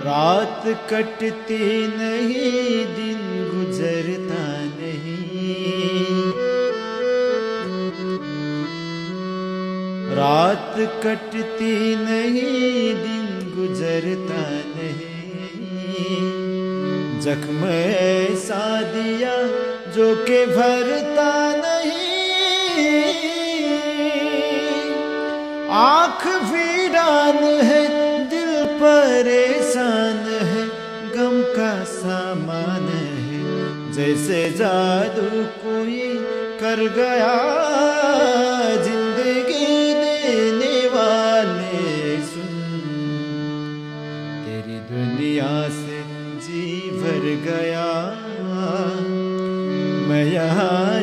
रात कटती नहीं, दिन गुजरता नहीं। रात कटती नहीं, दिन गुजरता नहीं। जख्म ऐसा दिया जो के भरता नहीं। आँख वीरान है, दिल परेशान है, गम का सामान है। जैसे जादू कोई कर गया, जिंदगी देने वाले सुन। तेरी दुनिया से जी भर गया, मैं यहाँ